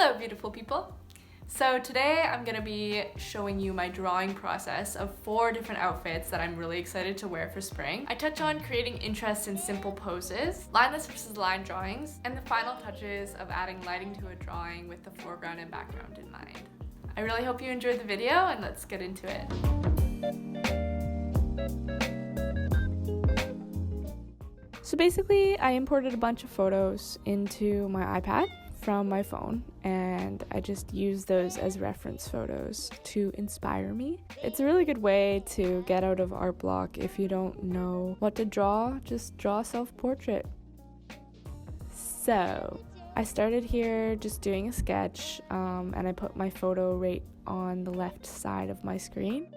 Hello beautiful people! So today I'm going to be showing you my drawing process of 4 different outfits that I'm really excited to wear for spring. I touch on creating interest in simple poses, lineless versus line drawings, and the final touches of adding lighting to a drawing with the foreground and background in mind. I really hope you enjoyed the video and let's get into it. So basically I imported a bunch of photos into my iPad from my phone, and I just use those as reference photos to inspire me. It's a really good way to get out of art block if you don't know what to draw. Just draw a self-portrait. So I started here just doing a sketch, and I put my photo right on the left side of my screen.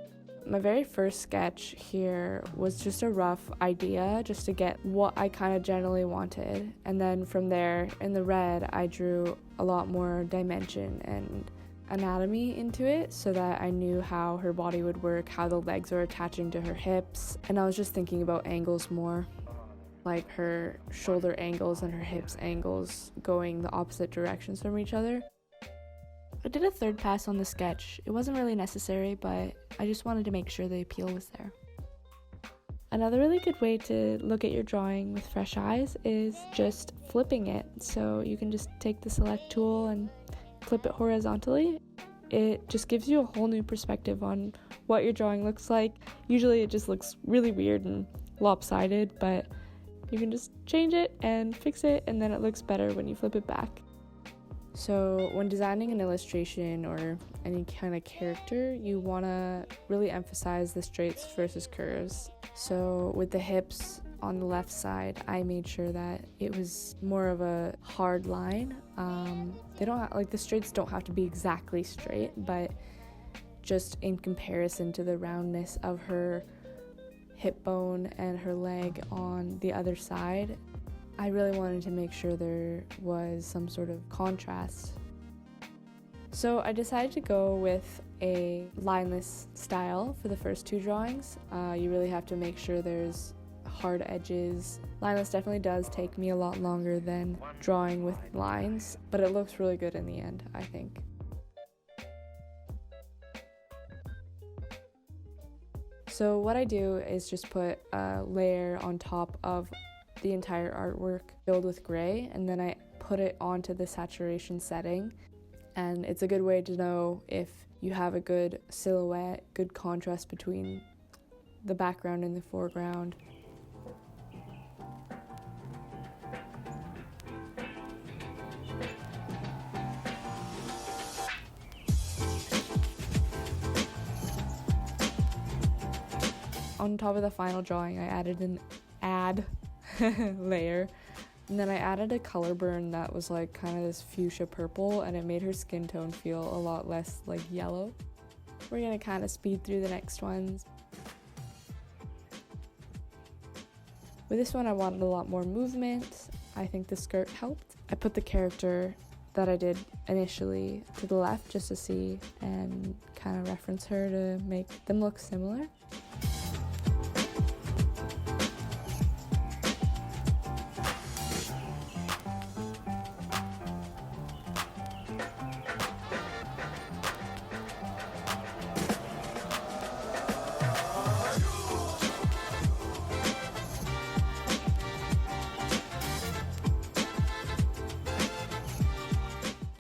My very first sketch here was just a rough idea just to get what I kind of generally wanted, and then from there in the red I drew a lot more dimension and anatomy into it so that I knew how her body would work, how the legs are attaching to her hips, and I was just thinking about angles more, like her shoulder angles and her hips angles going the opposite directions from each other. I did a third pass on the sketch. It wasn't really necessary, but I just wanted to make sure the appeal was there. Another really good way to look at your drawing with fresh eyes is just flipping it. So you can just take the select tool and flip it horizontally. It just gives you a whole new perspective on what your drawing looks like. Usually it just looks really weird and lopsided, but you can just change it and fix it, and then it looks better when you flip it back. So when designing an illustration or any kind of character, you want to really emphasize the straights versus curves. So with the hips on the left side, I made sure that it was more of a hard line. The straights don't have to be exactly straight, but just in comparison to the roundness of her hip bone and her leg on the other side, I really wanted to make sure there was some sort of contrast. So I decided to go with a lineless style for the first 2 drawings. You really have to make sure there's hard edges. Lineless definitely does take me a lot longer than drawing with lines, but it looks really good in the end, I think. So what I do is just put a layer on top of the entire artwork filled with gray, and then I put it onto the saturation setting, and it's a good way to know if you have a good silhouette, good contrast between the background and the foreground. On top of the final drawing, I added an layer, and then I added a color burn that was like kind of this fuchsia purple, and it made her skin tone feel a lot less like yellow. We're gonna kind of speed through the next ones. With this one I wanted a lot more movement. I think the skirt helped. I put the character that I did initially to the left just to see and kind of reference her to make them look similar.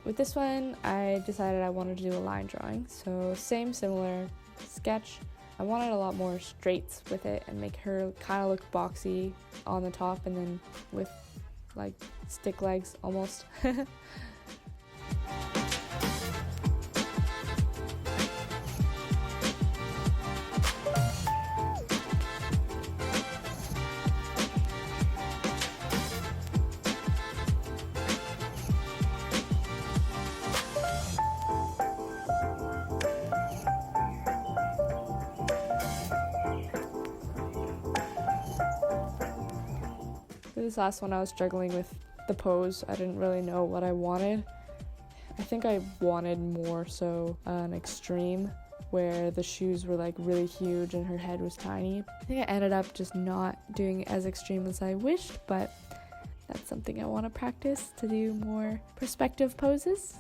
With this one, I decided I wanted to do a line drawing, so similar sketch. I wanted a lot more straights with it and make her kind of look boxy on the top, and then with like stick legs almost. For this last one, I was struggling with the pose. I didn't really know what I wanted. I think I wanted more so an extreme where the shoes were like really huge and her head was tiny. I think I ended up just not doing as extreme as I wished, but that's something I want to practice, to do more perspective poses.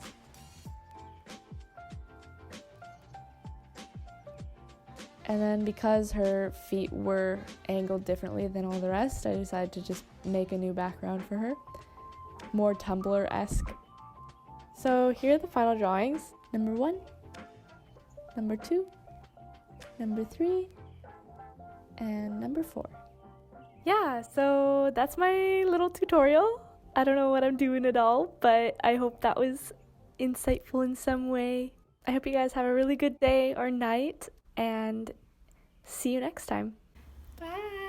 And then because her feet were angled differently than all the rest, I decided to just make a new background for her, more Tumblr-esque. So here are the final drawings. Number 1, number 2, number 3, and number 4. Yeah, so that's my little tutorial. I don't know what I'm doing at all, but I hope that was insightful in some way. I hope you guys have a really good day or night, and see you next time. Bye!